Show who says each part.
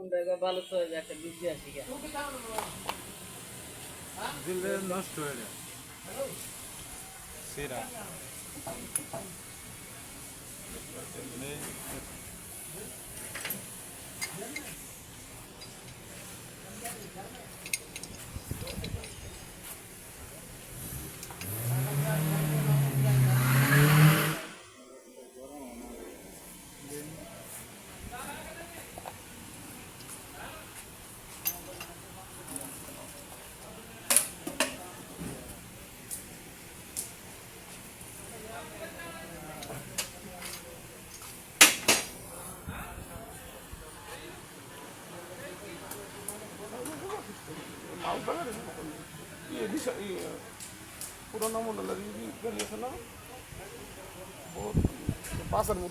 Speaker 1: ভালো তো একটা বিদ্যা আসি
Speaker 2: দিলে নষ্ট হয়ে যায় সেরা মানে
Speaker 3: পুরোনো মডেলের গাড়ি আছে না বহুত পাশের